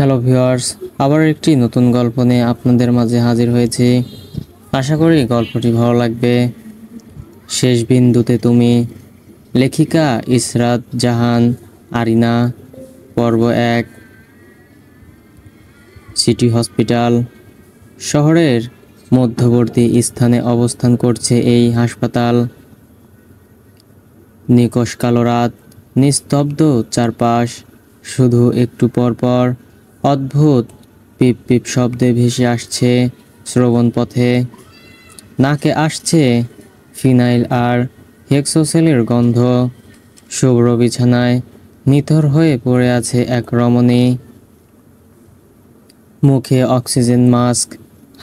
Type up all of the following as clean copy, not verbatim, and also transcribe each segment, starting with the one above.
Hello viewers, আবার একটি নতুন গল্প নিয়ে আপনাদের মাঝে হাজির হয়েছি। আশা করি গল্পটি ভালো লাগবে। শেষ বিন্দুতে তুমি, লেখিকা ইসরাত জাহান আরিনা। পর্ব 1। City hospital. শহরের মধ্যবর্তী স্থানে অবস্থান করছে এই হাসপাতাল। নিকষ কালো রাত, নিস্তব্ধ চারপাশ। শুধু একটু পর পর অদ্ভুত পিপ পিপ শব্দে ভেসে আসছে শ্রবণ পথে। নাকে আসছে ফিনাইল আর হেক্সোসেলের গন্ধ। শুভ্র বিছানায় নিথর হয়ে পড়ে আছে এক রমণী। মুখে অক্সিজেন মাস্ক,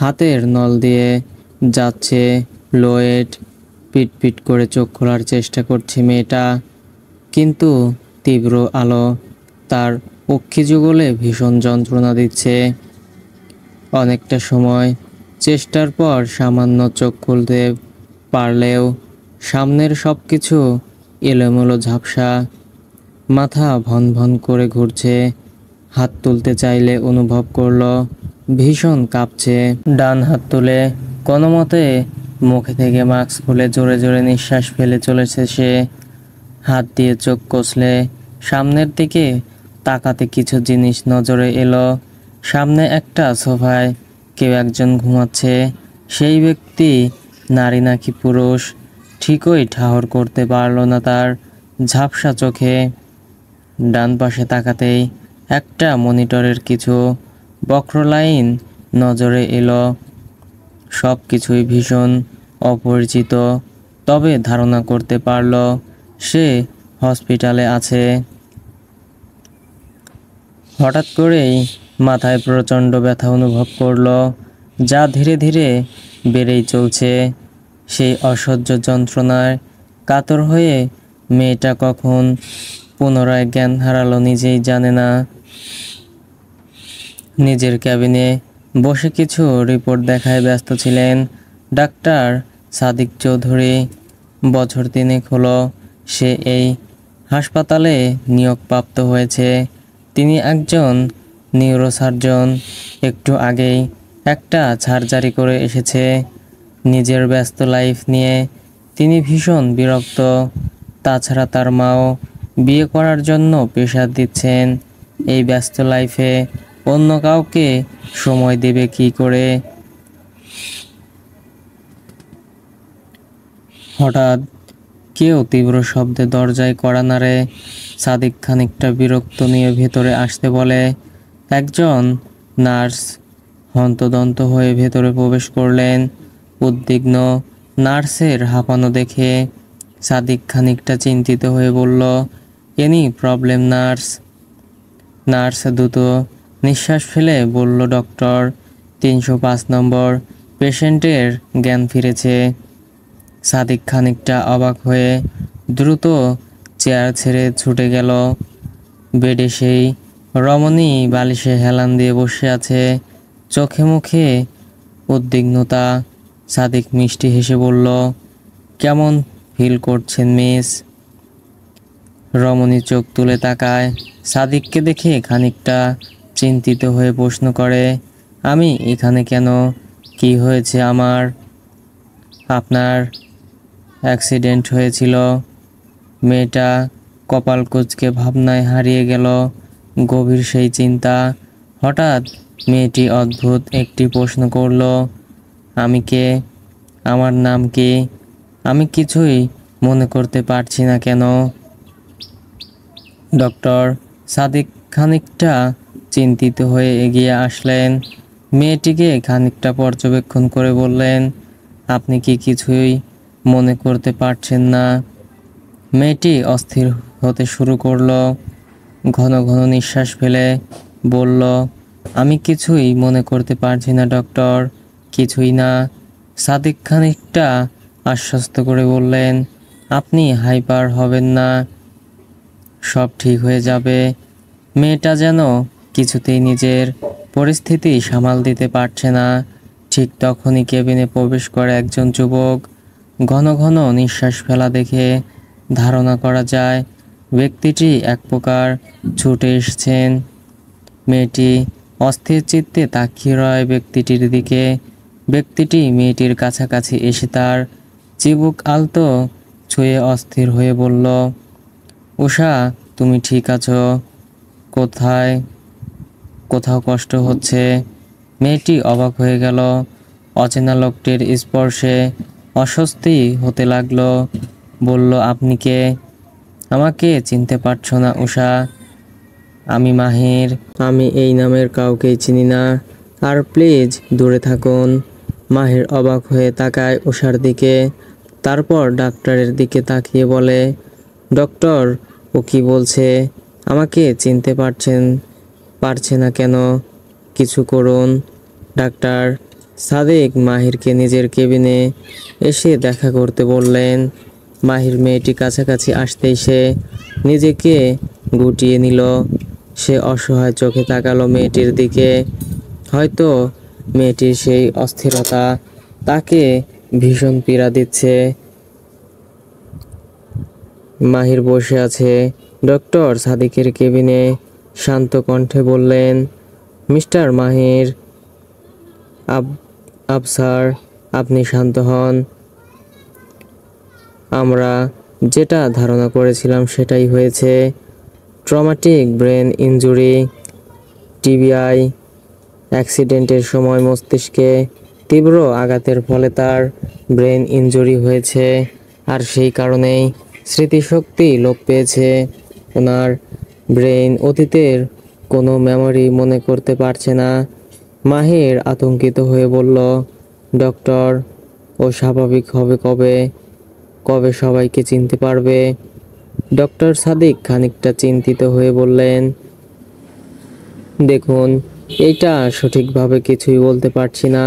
হাতের নল দিয়ে যাচ্ছে ফ্লুইড। পিট পিট করে চোখ খোলার চেষ্টা করছে মেয়েটা, কিন্তু তীব্র আলো তার অক্ষিযুগলে ভীষণ যন্ত্রণা দিচ্ছে। অনেকটা সময় চেষ্টার পর সামান্য চোখ খুলতে পারলেও সামনের সব কিছু এলোমেলো ঝাপসা। মাথা ভন ভন করে ঘুরছে। হাত তুলতে চাইলে অনুভব করলো ভীষণ কাঁপছে। ডান হাত তুলে কোনো মতে মুখে থেকে মাস্ক খুলে জোরে জোরে নিঃশ্বাস ফেলে চলেছে সে। হাত দিয়ে চোখ কষলে সামনের দিকে তাকাতে কিছু জিনিস নজরে এলো। সামনে একটা সোফায় কেউ একজন ঘুমাচ্ছে। সেই ব্যক্তি নারী নাকি পুরুষ ঠিকই ঠাহর করতে পারল না তার ঝাপসা চোখে। ডান পাশে তাকাতেই একটা মনিটরের কিছু বক্র লাইন নজরে এলো। সব কিছুই ভীষণ অপরিচিত, তবে ধারণা করতে পারল সে হসপিটালে আছে। হঠাৎ করেই মাথায় প্রচণ্ড ব্যথা অনুভব করলো, যা ধীরে ধীরে বেড়েই চলছে। সেই অসহ্য যন্ত্রণায় কাতর হয়ে মেয়েটা কখন পুনরায় জ্ঞান হারালো নিজেই জানে না। নিজের ক্যাবিনে বসে কিছু রিপোর্ট দেখায় ব্যস্ত ছিলেন ডাক্তার সাদিক চৌধুরী। বছর 3 হলো সে এই হাসপাতালে নিয়োগপ্রাপ্ত হয়েছে। তিনি একজন নিউরোসার্জন। একটু আগেই একটা সার্জারি করে এসেছে। নিজের ব্যস্ত লাইফ নিয়ে তিনি ভীষণ বিরক্ত। তাছাড়া তার মাও বিয়ে করার জন্য প্রেশার দিচ্ছেন। এই ব্যস্ত লাইফে অন্য কাউকে সময় দেবে কি করে? হঠাৎ কেউ তীব্র শব্দে দরজায় কড়া নাড়ে। সাদিক খানিকটা বিরক্ত নিয়ে ভেতরে আসতে বলে। একজন নার্স হন্তদন্ত হয়ে ভেতরে প্রবেশ করলেন। উদ্বিগ্ন নার্সের হাঁপানো দেখে সাদিক খানিকটা চিন্তিত হয়ে বলল, এনি প্রবলেম নার্স? নার্স দ্রুত নিঃশ্বাস ফেলে বলল, ডক্টর, 305 নম্বর পেশেন্টের জ্ঞান ফিরেছে। সাদিক খানিকটা অবাক হয়ে দ্রুত চেয়ার ছেড়ে ছুটে গেল। বেডে সেই রমণী বালিশে হেলান দিয়ে বসে আছে, চোখে মুখে উদ্বিগ্নতা। সাদিক মিষ্টি হেসে বলল, কেমন ফিল করছেন মিস? রমণী চোখ তুলে তাকায় সাদিককে দেখে, খানিকটা চিন্তিত হয়ে প্রশ্ন করে, আমি এখানে কেন? কি হয়েছে আমার? আপনার অ্যাক্সিডেন্ট হয়েছিল। মেয়েটা কপাল কুঁচকে ভাবনায় হারিয়ে গেল। গভীর সেই চিন্তা। হঠাৎ মেয়েটি অদ্ভুত একটি প্রশ্ন করল, আমি কে? আমার নাম কি? আমি কিছুই মনে করতে পারছি না কেন? ডক্টর সাদিক খানিকটা চিন্তিত হয়ে এগিয়ে আসলেন। মেয়েটিকে খানিকটা পর্যবেক্ষণ করে বললেন, আপনি কি কিছুই মনে করতে পারছেন না? মেয়েটি অস্থির হতে শুরু করলো। ঘন ঘন নিঃশ্বাস ফেলে বলল, আমি কিছুই মনে করতে পারছি না ডক্টর, কিছুই না। সাদিক খানিকটা আশ্বস্ত করে বললেন, আপনি হাইপার হবেন না, সব ঠিক হয়ে যাবে। মেয়েটা যেন কিছুতেই নিজের পরিস্থিতি সামাল দিতে পারছে না। ঠিক তখনই কেবিনে প্রবেশ করে একজন যুবক। ঘন ঘন নিঃশ্বাস ফেলা দেখে ধারণা করা যায় ব্যক্তিটি এক প্রকার ছুটে এসেছেন। মেয়েটি অস্থির চিত্তে তাকিয়ে রয় ব্যক্তিটির দিকে। ব্যক্তিটি মেয়েটির কাছাকাছি এসে তার চিবুক আলতো ছুঁয়ে অস্থির হয়ে বলল, উষা, তুমি ঠিক আছো? কোথায় কোথাও কষ্ট হচ্ছে? মেয়েটি অবাক হয়ে গেল। অচেনা লোকটির স্পর্শে অস্বস্তি হতে লাগলো। বলল, আপনি কে? আমাকে চিনতে পারছো না উষা? আমি মাহির। আমি এই নামের কাউকেই চিনি না, আর প্লিজ দূরে থাকুন। মাহির অবাক হয়ে তাকায় উষার দিকে, তারপর ডাক্তারের দিকে তাকিয়ে বলে, ডক্টর, ও কি বলছে? আমাকে চিনতে পারছে না কেন? কিছু করুন। ডাক্তার সাদিক মাহিরকে নিজের কেবিনে এসে দেখা করতে বললেন। মাহির মেয়েটি কাছাকাছি আসতেই সে নিজেকে গুটিয়ে নিল। সে অসহায় চোখে তাকালো মেয়েটির দিকে। হয়তো মেয়েটির সেই অস্থিরতা তাকে ভীষণ পীড়া দিচ্ছে। মাহির বসে আছে ডক্টর সাদিকের কেবিনে। শান্ত কণ্ঠে বললেন, মিস্টার মাহির। স্যার, আপনি শান্ত হন। আমরা যেটা ধারণা করেছিলাম সেটাই হয়েছে। Traumatic brain injury, TBI. অ্যাক্সিডেন্টের সময় মস্তিষ্কে তীব্র আঘাতের ফলে তার ব্রেন ইনজুরি হয়েছে, আর সেই কারণেই স্মৃতিশক্তি লোপ পেয়েছে। ওনার ব্রেন অতীতের কোনো মেমরি মনে করতে পারছে না। মাহির আতঙ্কিত হয়ে বলল, ডক্টর, ও স্বাভাবিক হবে কবে? কবে সবাইকে চিনতে পারবে? ডক্টর সাদিক খানিকটা চিন্তিত হয়ে বললেন, দেখুন, এইটা সঠিকভাবে কিছুই বলতে পারছি না।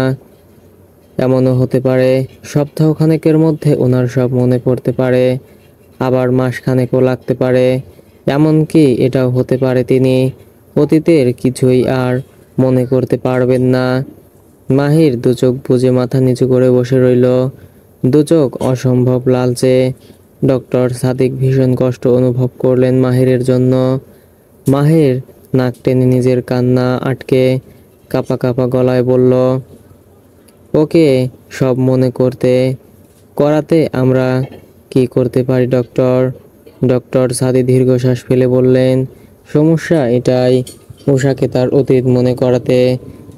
এমনও হতে পারে সপ্তাহখানেকের মধ্যে ওনার সব মনে পড়তে পারে, আবার মাসখানেকও লাগতে পারে। এমনকি এটাও হতে পারে তিনি অতীতের কিছুই আর মনে করতে পারবেন না। মাহির দু চোখ বুজে মাথা নিচু করে বসে রইল, দু চোখ অসম্ভব লালচে। ডক্টর সাদিক ভীষণ কষ্ট অনুভব করলেন মাহিরের জন্য। মাহির নাক টেনে নিজের কান্না আটকে কাঁপা কাঁপা গলায় বলল, ওকে সব মনে করাতে আমরা কি করতে পারি ডক্টর? ডক্টর সাদি দীর্ঘশ্বাস ফেলে বললেন, সমস্যা এটাই, উষাকে তার অতীত মনে করাতে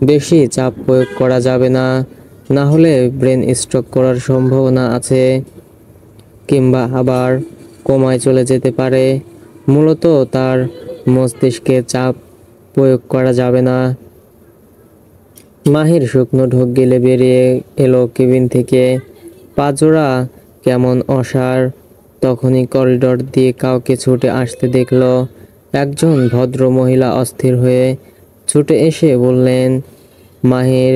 বেশি চাপ প্রয়োগ করা যাবে না, না হলে ব্রেন স্ট্রোক করার সম্ভাবনা আছে, কিংবা আবার কোমায় চলে যেতে পারে। মূলত তার মস্তিষ্কে চাপ প্রয়োগ করা যাবে না। মাহির শুকনো ঢোক গিলে বেরিয়ে এলো কেবিন থেকে। পাজোড়া কেমন অসাড়। তখনই করিডোর দিয়ে কাউকে ছুটে আসতে দেখল। একজন ভদ্র মহিলা অস্থির হয়ে ছুটে এসে বললেন, মাহির,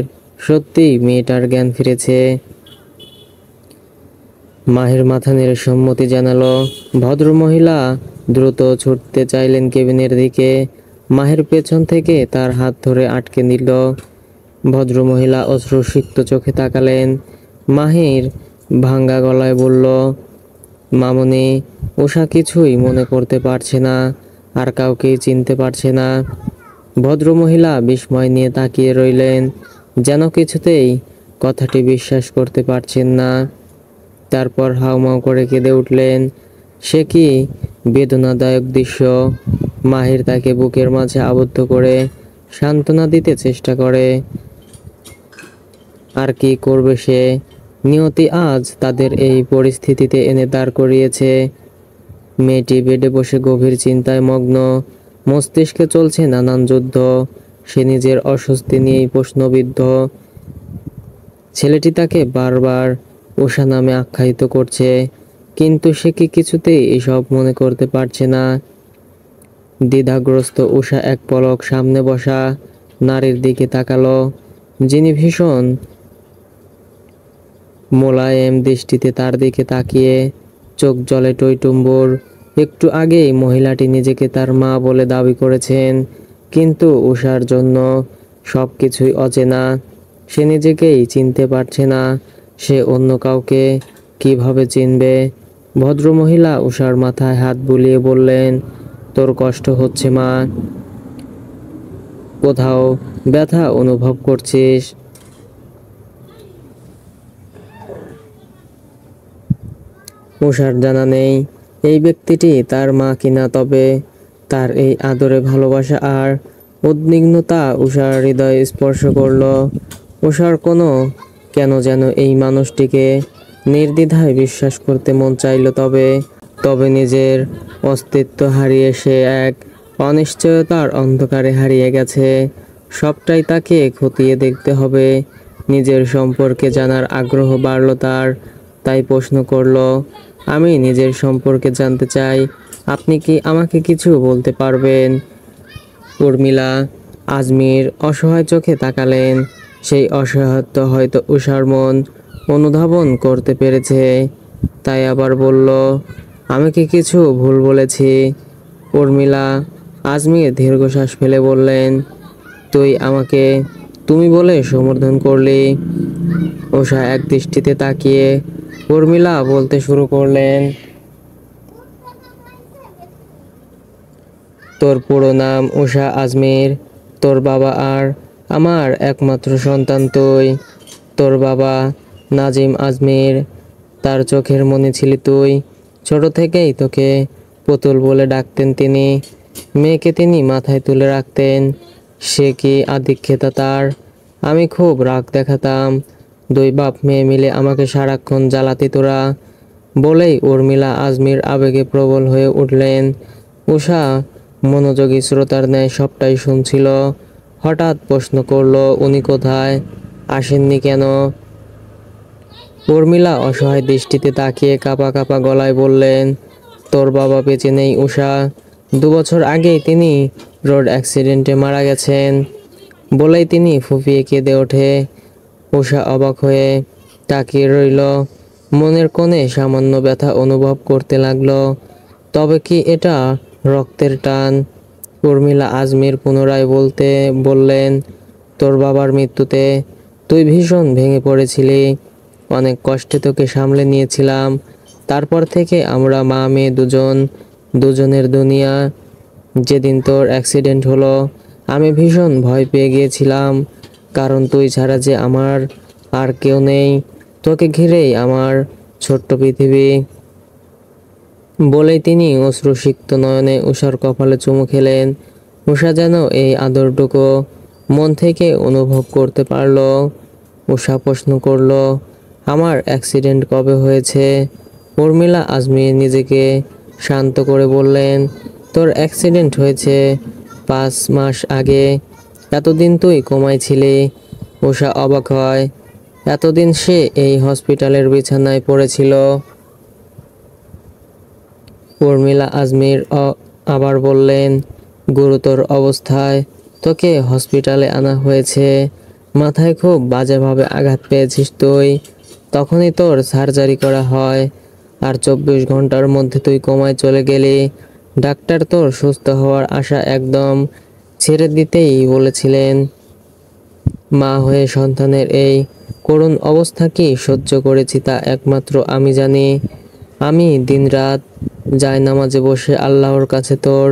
সত্যিই মেয়েটার জ্ঞান ফিরেছে। মাহির মাথা নেড়ে সম্মতি জানালো। ভদ্রমহিলা দ্রুত ছুটতে চাইলেন কেবিনের দিকে। মাহির পেছন থেকে তার হাত ধরে আটকে নিল। ভদ্রমহিলা অশ্রুসিক্ত চোখে তাকালেন। মাহির ভাঙ্গা গলায় বলল, মামুনি, উষা কিছুই মনে করতে পারছে না, আর কাউকেই চিনতে পারছে না। ভদ্রমহিলা বিস্ময় নিয়ে তাকিয়ে রইলেন, যেন কিছুতেই কথাটি বিশ্বাস করতে পারছেন না। তারপর হাউমাউ করে কেঁদে উঠলেন। সে কি বেদনাদায়ক দৃশ্য! মাহির তাকে বুকের মাঝে আবদ্ধ করে সান্ত্বনা দিতে চেষ্টা করে। আর কি করবে সে? নিয়তি আজ তাদের এই পরিস্থিতিতে এনে দাঁড় করিয়েছে। মেয়েটি বেডে বসে গভীর চিন্তায় মগ্ন। মস্তিষ্কে চলছে নানান যুদ্ধ। সে নিজের অস্বস্তি নিয়েই প্রশ্নবিদ্ধ। ছেলেটি তাকে বারবার উষা নামে আখ্যায়িত করছে, কিন্তু সে কি কিছুতেই এসব মনে করতে পারছে না। দ্বিধাগ্রস্ত উষা এক পলক সামনে বসা নারীর দিকে তাকালো, যিনি ভীষণ মোলায়েম দৃষ্টিতে তার দিকে তাকিয়ে চোখ জলে টইটুম্বুর। একটু আগেই মহিলাটি নিজেকে তার মা বলে দাবি করেছেন, কিন্তু উষার জন্য সব কিছুই অচেনা। সে নিজেকেই চিনতে পারছে না, সে অন্য কাউকে কিভাবে চিনবে? ভদ্রমহিলা উষার মাথায় হাত বুলিয়ে বললেন, তোর কষ্ট হচ্ছে মা। কোথাও ব্যথা অনুভব করছিস? উষার জানা নেই এই ব্যক্তিটি তার মা কিনা, তবে তার এই আদরে ভালোবাসা আর উদ্বিগ্নতা উষার হৃদয় স্পর্শ করল। উষার কোনো কেন যেন এই মানুষটিকে নির্দ্বিধায় বিশ্বাস করতে মন চাইল, তবে তবে নিজের অস্তিত্ব হারিয়ে সে এক অনিশ্চয়তার অন্ধকারে হারিয়ে গেছে। সবটাই তাকে খতিয়ে দেখতে হবে। নিজের সম্পর্কে জানার আগ্রহ বাড়ল তার, তাই প্রশ্ন করল, আমি নিজের সম্পর্কে জানতে চাই, আপনি কি আমাকে কিছু বলতে পারবেন? উর্মিলা আজমির অসহায় চোখে তাকালেন। সেই অসহায়ত্ব হয়তো উষার মন অনুধাবন করতে পেরেছে, তাই আবার বলল, আমি কি কিছু ভুল বলেছি? উর্মিলা আজমির দীর্ঘশ্বাস ফেলে বললেন, তুই আমাকে তুমি বলে সম্বোধন করলি। উষা এক দৃষ্টিতে তাকিয়ে উর্মিলা বলতে শুরু করলেন, তোর পুরো নাম উষা আজমির। তোর বাবা আর আমার একমাত্র সন্তান তুই। তোর বাবা নাজিম আজমির, তার চোখের মনি ছিলি তুই। ছোট থেকেই তোকে পুতুল বলে ডাকতেন তিনি। মেয়েকে তিনি মাথায় তুলে রাখতেন। সে কি আধিক্যতা তার! আমি খুব রাগ দেখাতাম। দুই বাপ মেয়ে মিলে আমাকে সারাক্ষণ জ্বালাতি তোরা। বলেই উর্মিলা আজমির আবেগে প্রবল হয়ে উঠলেন। উষা মনোযোগী শ্রোতার ন্যায় সবটাই শুনছিল। হঠাৎ প্রশ্ন করলো, উনি কোথায়? আসেননি কেন? উর্মিলা অসহায় দৃষ্টিতে তাকিয়ে কাঁপা কাঁপা গলায় বললেন, তোর বাবা বেঁচে নেই উষা। 2 বছর আগেই তিনি রোড অ্যাক্সিডেন্টে মারা গেছেন। বলেই তিনি ফুঁপিয়ে কেঁদে ওঠে। উষা অবাক হয়ে তাকিয়ে রইল। মনের কোণে সামান্য ব্যথা অনুভব করতে লাগলো। তবে কি এটা রক্তের টান? উর্মিলা আজমির পুনরায় বললেন, তোর বাবার মৃত্যুতে তুই ভীষণ ভেঙে পড়েছিলি। অনেক কষ্টে তোকে সামলে নিয়েছিলাম। তারপর থেকে আমরা মা মেয়ে দুজনের দুনিয়া। যেদিন তোর অ্যাক্সিডেন্ট হলো আমি ভীষণ ভয় পেয়ে গিয়েছিলাম, কারণ তুই ছাড়া যে আমার আর কেউ নেই। তোকে ঘিরেই আমার ছোট্ট পৃথিবী। বলেই তিনি অশ্রুসিক্ত নয়নে উষার কপালে চুমু খেলেন। উষা যেন এই আদরটুকু মন থেকে অনুভব করতে পারল। উষা প্রশ্ন করল, আমার অ্যাক্সিডেন্ট কবে হয়েছে? উর্মিলা আজমির নিজেকে শান্ত করে বললেন, তোর অ্যাক্সিডেন্ট হয়েছে 5 মাস আগে। এতদিন তুই কোমায় ছিলি। উষা অবাক হয়। এতদিন সে এই হসপিটালের বিছানায় পড়েছিল। উর্মিলা আজমির আবার বললেন, গুরুতর অবস্থায় তোকে হসপিটালে আনা হয়েছে। মাথায় খুব বাজেভাবে আঘাত পেয়েছিস তুই। তখনই তোর সার্জারি করা হয়। আর 24 ঘন্টার মধ্যে তুই কোমায় চলে গেলি। ডাক্তার তোর সুস্থ হওয়ার আশা একদম ছেড়ে দিতেই বলেছিলেন। মা হয়ে সন্তানের এই করুণ অবস্থা কি সহ্য করেছি তা একমাত্র আমি জানি। আমি দিনরাত জায়নামাজে বসে আল্লাহর কাছে তোর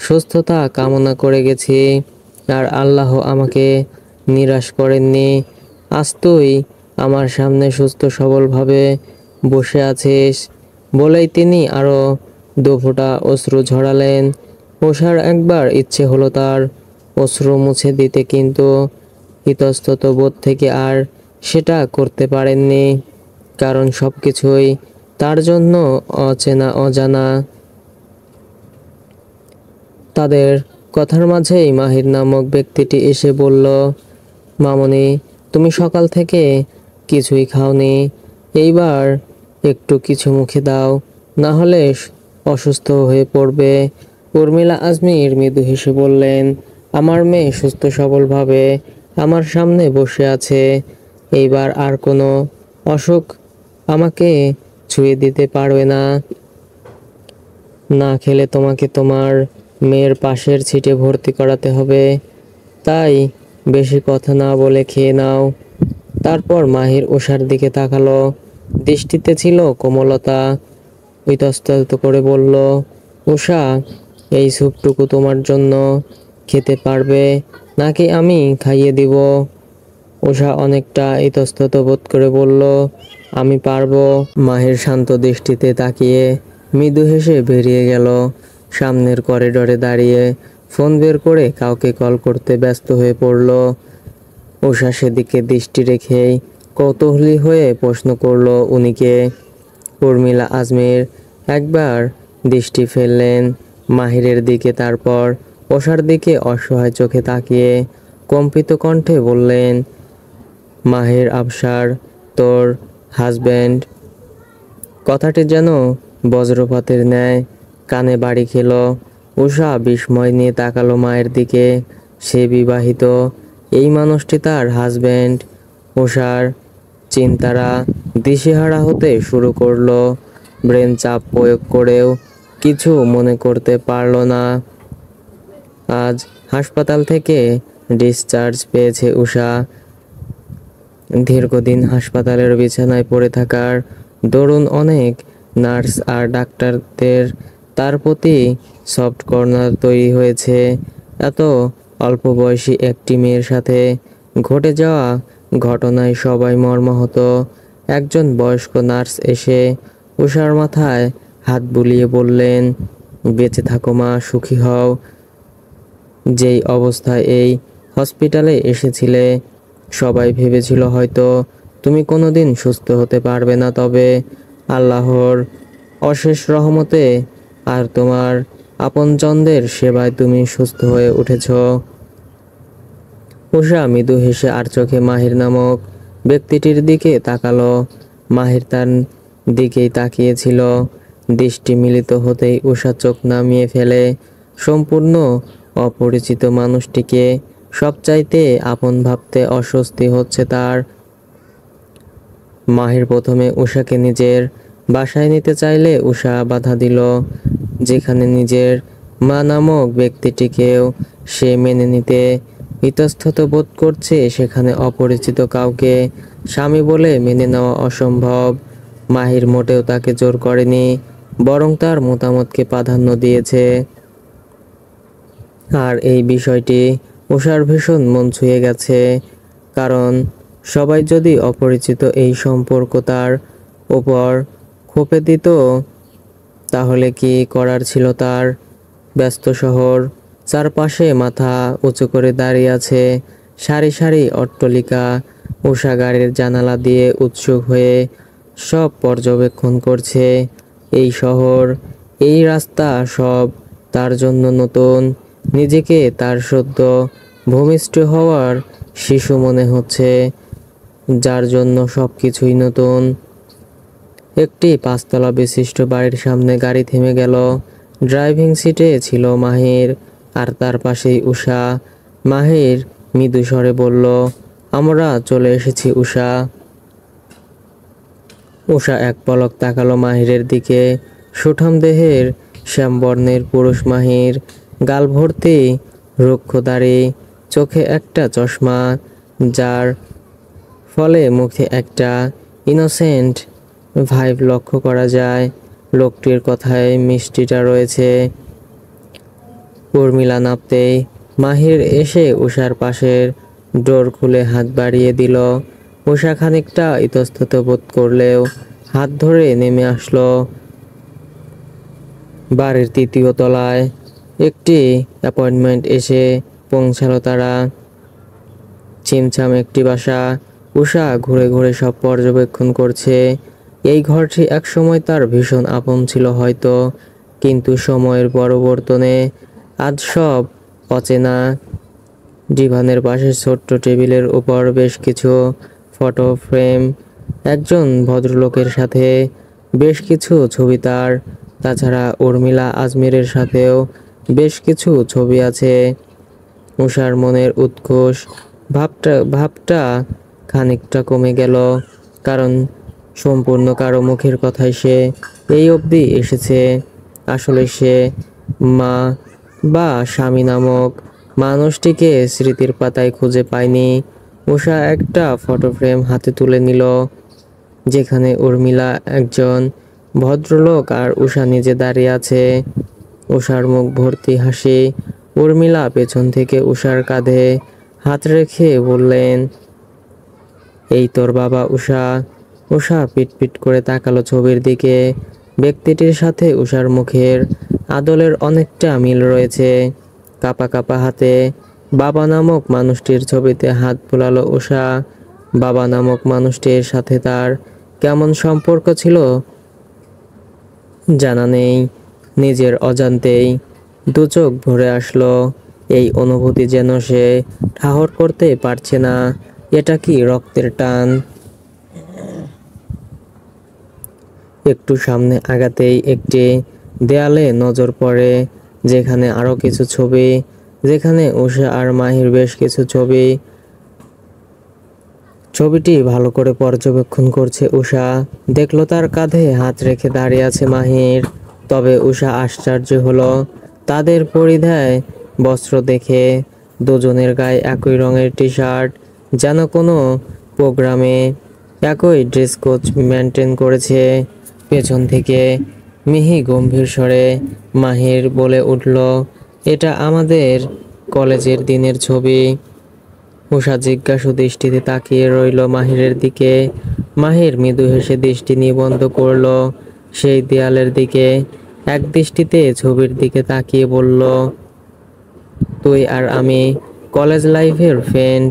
সুস্থতা কামনা করে গেছি, আর আল্লাহ আমাকে নিরাশ করেননি। আজ তুই আমার সামনে সুস্থ সবলভাবে বসে আছিস। বলেই তিনি আরো 2 ফোঁটা অশ্রু ঝরালেন। উষার একবার ইচ্ছে হলো তার অশ্রু মুছে দিতে, কিন্তু ইতস্তত বোধ থেকে আর সেটা করতে পারেননি, কারণ সবকিছুই তার জন্য অচেনা অজানা। তাদের কথার মাঝেই মাহির নামক ব্যক্তিটি এসে বলল, মামনি, তুমি সকাল থেকে কিছুই খাওনি। এইবার একটু কিছু মুখে দাও, না হলে অসুস্থ হয়ে পড়বে। উর্মিলা আজমির মৃদু হেসে বললেন, আমার মেয়ে সুস্থ সবলভাবে আমার সামনে বসে আছে। এইবার আর কোনো অসুখ আমাকে ছুঁয়ে দিতে পারবে না। না খেলে তোমাকে তোমার মেয়ের পাশের সিটে ভর্তি করাতে হবে। তাই বেশি কথা না বলে খেয়ে নাও। তারপর মাহির উষার দিকে তাকালো। দৃষ্টিতে ছিল কোমলতা। ইতস্তত করে বলল, উষা, এই স্যুপটুকু তোমার জন্য। খেতে পারবে? নাকি আমি খাইয়ে দিব? উষা অনেকটা ইতস্তত বোধ করে বলল, আমি পারবো। মাহির শান্ত দৃষ্টিতে তাকিয়ে মৃদু হেসে বেরিয়ে গেল। সামনের করিডোরে দাঁড়িয়ে ফোন বের করে কাউকে কল করতে ব্যস্ত হয়ে পড়ল। উষা সেদিকে দৃষ্টি রেখেই কৌতূহলী হয়ে প্রশ্ন করল, উনিকে? উর্মিলা আজমির একবার দৃষ্টি ফেললেন মাহিরের দিকে, তারপর উষার দিকে অসহায় চোখে তাকিয়ে কম্পিত কণ্ঠে বললেন, মাহির আফসার, তোর হাজব্যান্ড। কথাটি যেন বজ্রপাতের ন্যায় কানে বাড়ি খেল। উষা বিস্ময় নিয়ে তাকালো মায়ের দিকে। সে বিবাহিত, এই মানুষটি তার হাজব্যান্ড। উষার চিন্তারা দিশেহারা হতে শুরু করলো। ব্রেন চাপ প্রয়োগ করেও কিছু মনে করতে পারল না। আজ হাসপাতাল থেকে ডিসচার্জ পেয়েছে উষা। দীর্ঘদিন হাসপাতালের বিছানায় পড়ে থাকার দরুন অনেক নার্স আর ডাক্তারদের তার প্রতি সফট কর্নার তৈরি হয়েছে। এত অল্প বয়সী একটি মেয়ের সাথে ঘটে যাওয়া ঘটনায় সবাই মর্মাহত। একজন বয়স্ক নার্স এসে উষার মাথায় হাত বুলিয়ে বললেন, বেঁচে থাকো মা, সুখী হও। যেই অবস্থায় এই হসপিটালে এসেছিলে সবাই ভেবেছিল হয়তো তুমি কোনোদিন সুস্থ হতে পারবে না, তবে আল্লাহর অশেষ রহমতে আর তোমার আপনজনদের সেবায় তুমি সুস্থ হয়ে উঠেছ। উষা মৃদু হেসে আর চোখে মাহির নামক ব্যক্তিটির দিকে তাকালো। মাহির তার দিকেই তাকিয়েছিল। দৃষ্টি মিলিত হতেই উষা চোখ নামিয়ে ফেলে। সম্পূর্ণ অপরিচিত মানুষটিকে সবচাইতে আপন ভাবতে অস্বস্তি হচ্ছে তার। মাহির প্রথমে উষাকে নিজের বাসায় নিতে চাইলে উষা বাধা দিল। যেখানে নিজের মা নামক ব্যক্তিটিকেও সে মেনে নিতে ইতস্তত বোধ করছে, সেখানে অপরিচিত কাউকে স্বামী বলে মেনে নেওয়া অসম্ভব। মাহির মোটেও তাকে জোর করেনি, বরং তার মতামতকে প্রাধান্য দিয়েছে। আর এই বিষয়টি উষার ভীষণ মন ছুঁয়ে গেছে। কারণ সবাই যদি অপরিচিত এই সম্পর্ক তার ওপর খোপে দিত, তাহলে কি করার ছিল তার? ব্যস্ত শহর, চারপাশে মাথা উঁচু করে দাঁড়িয়ে আছে সারি সারি অট্টালিকা। উষা গাড়ির জানালা দিয়ে উৎসুক হয়ে সব পর্যবেক্ষণ করছে। এই শহর, এই রাস্তা, সব তার জন্য নতুন। নিজেকে তার সদ্য ভূমিষ্ঠ হওয়ার শিশু মনে হচ্ছে, যার জন্য সবকিছুই নতুন। একটি পাঁচতলা বিশিষ্ট বাড়ির সামনে গাড়ি থেমে গেল। ড্রাইভিং সিটে ছিল মাহির, আর তার পাশেই উষা। মাহির মৃদু স্বরে বলল, আমরা চলে এসেছি উষা। উষা এক পলক তাকালো মাহিরের দিকে। সুঠাম দেহের শ্যামবর্ণের পুরুষ মাহির, গাল ভর্তি রুক্ষ দাড়ি, চোখে একটা চশমা, যার ফলে মুখে একটা ইনোসেন্ট ভাইব লক্ষ্য করা যায়। লোকটির কথায় মিষ্টিটা রয়েছে। উর্মিলা নাপতেই মাহির এসে উষার পাশের ডোর খুলে হাত বাড়িয়ে দিল। উষা খানিকটা ইতস্তত বোধ করলেও হাত ধরে নেমে আসলো। বাড়ির তৃতীয় তলায় একটি অ্যাপয়েন্টমেন্ট এসে পৌঁছালো তারা। ছিমছাম একটি বাসা। উষা ঘুরে ঘুরে সব পর্যবেক্ষণ করছে। এই ঘরটি একসময় তার ভীষণ আপন ছিল হয়তো, কিন্তু সময়ের পরিবর্তনে আজ সব অচেনা। ডিভানের পাশে ছোট্ট টেবিলের উপর বেশ কিছু ফটো ফ্রেম, একজন ভদ্রলোকের সাথে বেশ কিছু ছবি তার। তাছাড়া উর্মিলা আজমিরের সাথেও বেশ কিছু ছবি আছে। উষার মনের উৎকোষ ভাবটা খানিকটা কমে গেল, কারণ সম্পূর্ণ কারো মুখের কথায় সে এই অবধি এসেছে। আসলে সে মা বা স্বামী নামক মানুষটিকে স্মৃতির পাতায় খুঁজে পায়নি। উষা একটা ফটো ফ্রেম হাতে তুলে নিল, যেখানে উর্মিলা, একজন ভদ্রলোক আর উষা নিজে দাঁড়িয়ে আছে। উষার মুখ ভর্তি হাসি, উর্মিলা পেছন থেকে উষার কাঁধে হাত রেখে বললেন, এই তোর বাবা উষা। উষা পিটপিট করে তাকালো ছবির দিকে। ব্যক্তিটির সাথে উষার মুখের আদলের অনেকটা মিল রয়েছে। কাপা কাপা হাতে বাবা নামক মানুষটির ছবিতে হাত বুলালো উষা। বাবা নামক মানুষটির সাথে তার কেমন সম্পর্ক ছিল জানা নেই। নিজের অজান্তেই দু চোখ ভরে আসলো। এই অনুভূতি যেন সে ঠাহর করতে পারছে না। এটা কি রক্তের টান? একটু সামনে আগাতেই একটি দেয়ালে নজর পড়ে, যেখানে আরো কিছু ছবি, যেখানে উষা আর মাহির বেশ কিছু ছবি। ছবিটি ভালো করে পর্যবেক্ষণ করছে উষা। দেখলো তার কাঁধে হাত রেখে দাঁড়িয়ে আছে মাহির। তবে উষা আশ্চর্য হলো তাদের পরিধায় বস্ত্র দেখে। দুজনের গায়ে একই রঙের টি শার্ট, যেন কোনো প্রোগ্রামে একই ড্রেস কোড মেনটেন করেছে। পেছন থেকে মিহি গম্ভীর স্বরে মাহির বলে উঠল, এটা আমাদের কলেজের দিনের ছবি। উষা জিজ্ঞাসু দৃষ্টিতে তাকিয়ে রইল মাহিরের দিকে। মাহির মৃদু হেসে দৃষ্টি নিবদ্ধ করল সেই দেয়ালের দিকে। এক দৃষ্টিতে ছবির দিকে তাকিয়ে বলল, তুই আর আমি কলেজ লাইফের ফ্রেন্ড।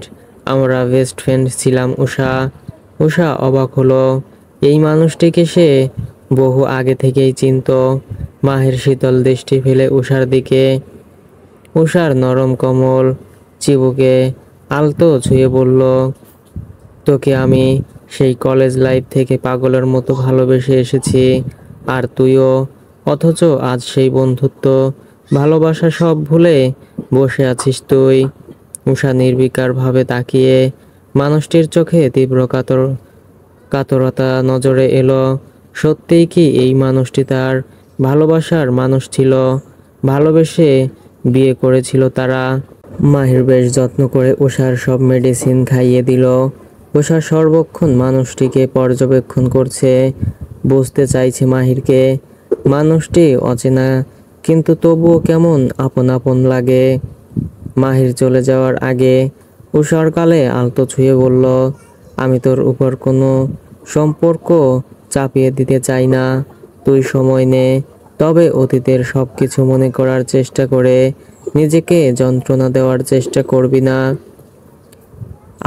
আমরা বেস্ট ফ্রেন্ড ছিলাম উষা। উষা অবাক হলো। এই মানুষটিকে সে বহু আগে থেকেই চিনতো। মাহির শীতল দৃষ্টি ফেলে উষার দিকে। উষার নরম কোমল চিবুকে আলতো ছুঁয়ে বলল, তোকে আমি সেই কলেজ লাইফ থেকে পাগলের মতো ভালোবেসে এসেছি, আর তুইও। অথচ আজ সেই বন্ধুত্ব, ভালোবাসা সব ভুলে বসে আছিস তুই। উষা নির্বিকারভাবে তাকিয়ে মানুষটির চোখে তীব্র কাতরতা নজরে এলো। সত্যিই কি এই মানুষটি তার ভালোবাসার মানুষ ছিল? ভালোবেসে বিয়ে করেছিল তারা। মাহির বেশ যত্ন করে উষার সব মেডিসিন খাইয়ে দিল। উষা সর্বক্ষণ মানুষটিকে পর্যবেক্ষণ করছে, বুঝতে চাইছে মাহিরকে। মানুষটি অচেনা, কিন্তু তবুও কেমন আপন আপন লাগে। মাহির চলে যাওয়ার আগে উষার গালে আলতো ছুঁয়ে বলল, আমি তোর উপর কোনো সম্পর্ক চাপিয়ে দিতে চাই না। তুই সময় নে, তবে অতীতের সব কিছু মনে করার চেষ্টা করে নিজেকে যন্ত্রণা দেওয়ার চেষ্টা করবি না।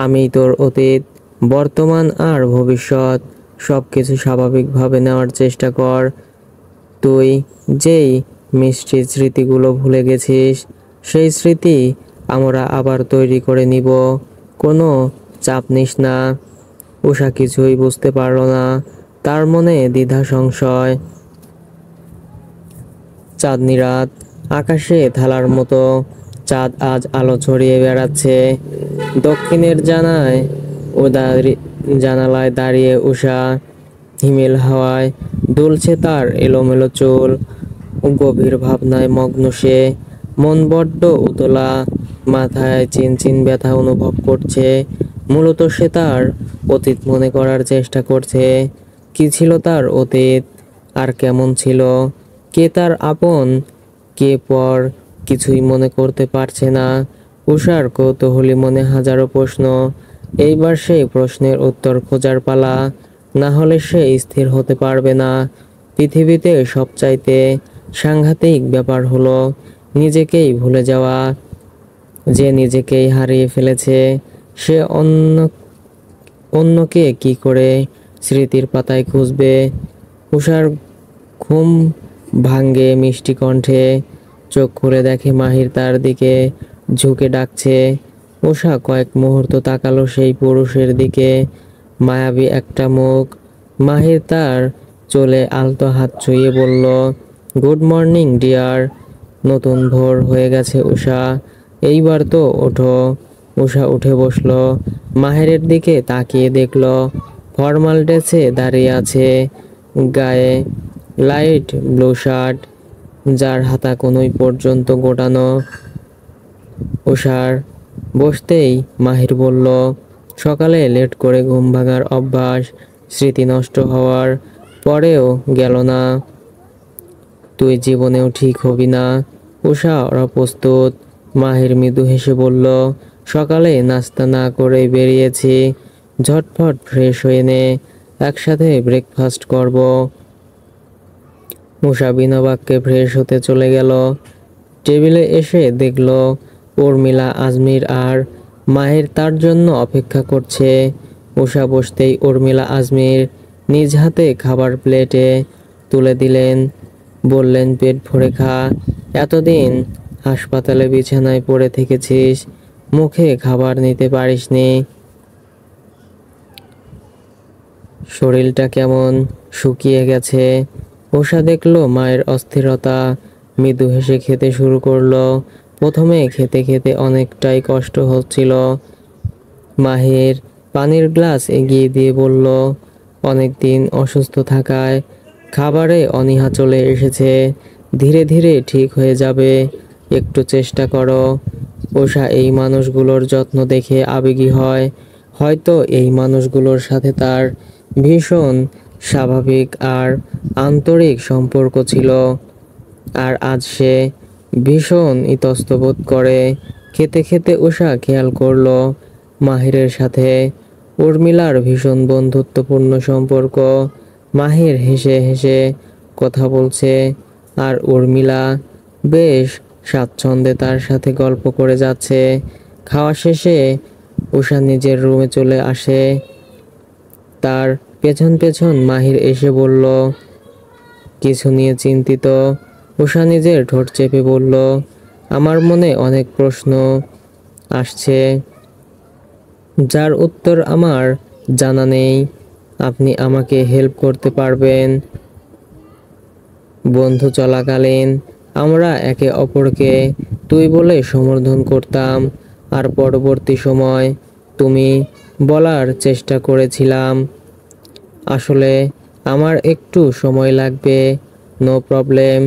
আমি তোর অতীত, বর্তমান আর ভবিষ্যৎ সব কিছু স্বাভাবিকভাবে নেওয়ার চেষ্টা কর। তুই যেই মিষ্টি স্মৃতিগুলো ভুলে গেছিস, সেই স্মৃতি আমরা আবার তৈরি করে নিব। কোনো চাপ নিস না। উষা কিছুই বুঝতে পারল না। তার মনে দ্বিধা সংশয়। চাঁদনি রাত, আকাশে থালার মতো চাঁদ আজ আলো ছড়িয়ে বেড়াচ্ছে। দক্ষিণের জানালায় দাঁড়িয়ে উষা হিমেল হাওয়ায় দুলছে তার এলোমেলো চুল। গভীর ভাবনায় মগ্ন সে। মন বড্ড উতলা, মাথায় চিনচিন ব্যথা অনুভব করছে। মূলত সে তার অতীত মনে করার চেষ্টা করছে। কি ছিল তার অতীত, আর কেমন ছিল? কে তার আপন, কে পর, কিছুই মনে করতে পারছে না। উষার কৌতূহলী মনে হাজারো প্রশ্ন। এইবার সেই প্রশ্নের উত্তর খোঁজার পালা, না হলে সে স্থির হতে পারবে না। পৃথিবীতে সবচাইতে সাংঘাতিক ব্যাপার হলো নিজেকেই ভুলে যাওয়া। যে নিজেকেই হারিয়ে ফেলেছে, সে অন্যকে কি করে স্মৃতির পাতায় খুঁজবে? উষার ঘুম ভাঙ্গে মিষ্টি কণ্ঠে। চোখ খুলে দেখে মাহির তার দিকে ঝুঁকে ডাকছে। উষা কয়েক মুহূর্ত তাকালো সেই পুরুষের দিকে। মায়াবী একটা মুখ। মাহির তার চলে আলতো হাত ছুঁয়ে বলল, গুড মর্নিং ডিয়ার। নতুন ভোর হয়ে গেছে উষা, এইবার তো ওঠো। উষা উঠে বসলো। মাহিরের দিকে তাকিয়ে দেখলো ফর্মাল ড্রেসে দাঁড়িয়ে আছে, গায়ে লাইট ব্লু শার্ট, যার হাতা কনুই পর্যন্ত গোটানো। উষার বসতেই মাহির বলল, সকালে লেট করে ঘুম ভাঙার অভ্যাস স্মৃতি নষ্ট হওয়ার পরেও গেল না। তুই জীবনেও ঠিক হবি না। উষা অপ্রস্তুত। মাহির মৃদু হেসে বলল, সকালে নাস্তা না করে বেরিয়েছি, ঝটফট ফ্রেশ হয়ে নে, একসাথে ব্রেকফাস্ট করব। উষা বিনা বাক্যে ফ্রেশ হতে চলে গেল। টেবিলে এসে দেখল উর্মিলা, আজমির আর মাহির তার জন্য অপেক্ষা করছে। উষা বসতেই উর্মিলা আজমির নিজ হাতে খাবার প্লেটে তুলে দিলেন, বললেন, পেট ভরে খা, এতদিন হাসপাতালে বিছানায় পড়ে থেকেছিস, মুখে খাবার নিতে পারিসনি, শরীরটা কেমন শুকিয়ে গেছে। উষা দেখলো মায়ের অস্থিরতা, মৃদু হেসে খেতে শুরু করলো। প্রথমে খেতে খেতে অনেকটাই কষ্ট হচ্ছিল। মাহির পানির গ্লাস এগিয়ে দিয়ে বলল, অনেকদিন অসুস্থ থাকায় খাবারে অনীহা চলে এসেছে, ধীরে ধীরে ঠিক হয়ে যাবে, একটু চেষ্টা করো। উষা এই মানুষগুলোর যত্ন দেখে আবেগী হয়। হয়তো এই মানুষগুলোর সাথে তার ভীষণ স্বাভাবিক আর আন্তরিক সম্পর্ক ছিল, আর আজ সে ভীষণ ইতস্তত করে। খেতে খেতে উষা খেয়াল করলো মাহিরের সাথে উর্মিলার ভীষণ বন্ধুত্বপূর্ণ সম্পর্ক। মাহির হেসে হেসে কথা বলছে, আর উর্মিলা বেশ স্বাচ্ছন্দ্যে তার সাথে গল্প করে যাচ্ছে। খাওয়া শেষে উষা নিজের রুমে চলে আসে। তার পেছন পেছন মাহির এসে বলল, কিছু নিয়ে চিন্তিত? উষা নিজের ঠোঁট চেপে বলল, আমার মনে অনেক প্রশ্ন আসছে, যার উত্তর আমার জানা নেই। আপনি আমাকে হেল্প করতে পারবেন? বন্ধু চলাকালীন আমরা একে অপরকে তুই বলে সম্বোধন করতাম, আর পরবর্তী সময় তুমি বলার চেষ্টা করেছিলাম। আসলে আমার একটু সময় লাগবে। No problem.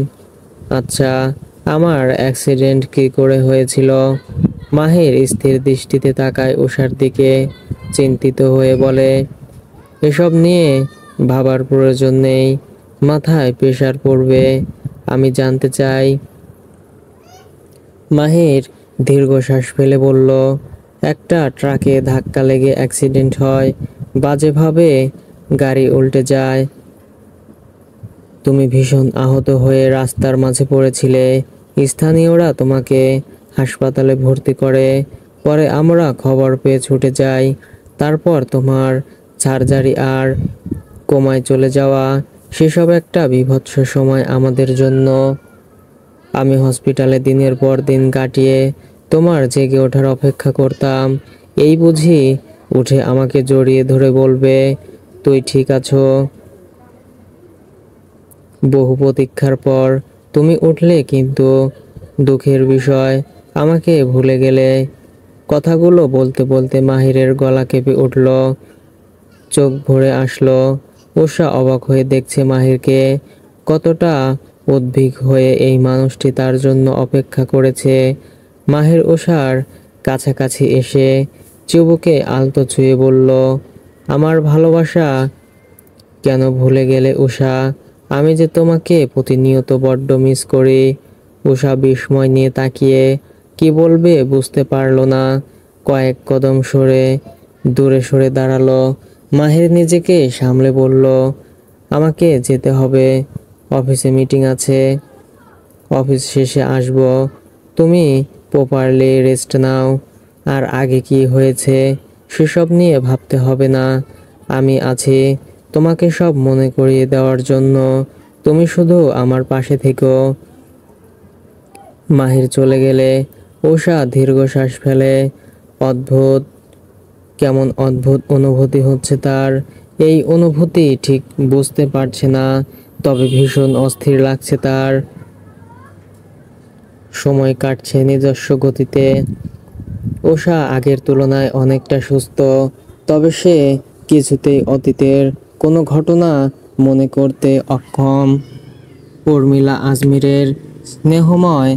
আচ্ছা, আমার অ্যাক্সিডেন্ট কি করে হয়েছিল? মাহির স্থির দৃষ্টিতে তাকায় উষার দিকে, চিন্তিত হয়ে বলে, এসব নিয়ে ভাবার প্রয়োজন নেই, মাথায় প্রেশার পড়বে। আমি জানতে চাই। মাহির দীর্ঘশ্বাস ফেলে বলল, একটা ট্রাকে ধাক্কা লেগে অ্যাক্সিডেন্ট হয়, বাজেভাবে গাড়ি উল্টে যায়, তুমি ভীষণ আহত হয়ে রাস্তার মাঝে পড়েছিলে। স্থানীয়রা তোমাকে হাসপাতালে ভর্তি করে, পরে আমরা খবর পেয়ে ছুটে যাই। তারপর তোমার সার্জারি আর কোমায় চলে যাওয়া, সেসব একটা বীভৎস সময় আমাদের জন্য। আমি হসপিটালে দিনের পর দিন কাটিয়ে তোমার জেগে ওঠার অপেক্ষা করতাম। এই বুঝি উঠে আমাকে জড়িয়ে ধরে বলবে, তুই ঠিক আছো? বহু প্রতীক্ষার পর তুমি উঠলে, কিন্তু দুঃখের বিষয় আমাকে ভুলে গেলে। কথাগুলো বলতে বলতে মাহিরের গলা কেঁপে উঠল, চোখ ভরে আসলো। উষা অবাক হয়ে দেখছে মাহিরকে, কতটা উদ্বিগ্ন হয়ে এই মানুষটি তার জন্য অপেক্ষা করেছে। মাহির উষার কাছাকাছি এসে চিবুকে আলতো ছুঁয়ে বলল, আমার ভালোবাসা কেন ভুলে গেলে উষা? আমি যে তোমাকে প্রতিনিয়ত বড্ড মিস করি। উষা বিস্ময় নিয়ে তাকিয়ে কি বলবে বুঝতে পারলো না। কয়েক কদম দূরে সরে দাঁড়ালো। মাহির নিজেকে সামলে বলল, আমাকে যেতে হবে, অফিসে মিটিং আছে, অফিস শেষে আসবো। তুমি প্রপারলি রেস্ট নাও, আর আগে কি হয়েছে সেসব নিয়ে ভাবতে হবে না। আমি আছি তোমাকে সব মনে করিয়ে দেওয়ার জন্য, তুমি শুধু আমার পাশে থেকো। মাহির চলে গেলে উষা দীর্ঘশ্বাস ফেলে। অদ্ভুত, কেমন অদ্ভুত অনুভূতি হচ্ছে তার। এই অনুভূতি ঠিক বুঝতে পারছে না, তবে ভীষণ অস্থির লাগছে তার। সময় কাটছে নিজস্ব গতিতে। উষা আগের তুলনায় অনেকটা সুস্থ, তবে সে কিছুতেই অতীতের কোনো ঘটনা মনে করতে অক্ষম। উর্মিলা আজমিরের স্নেহময়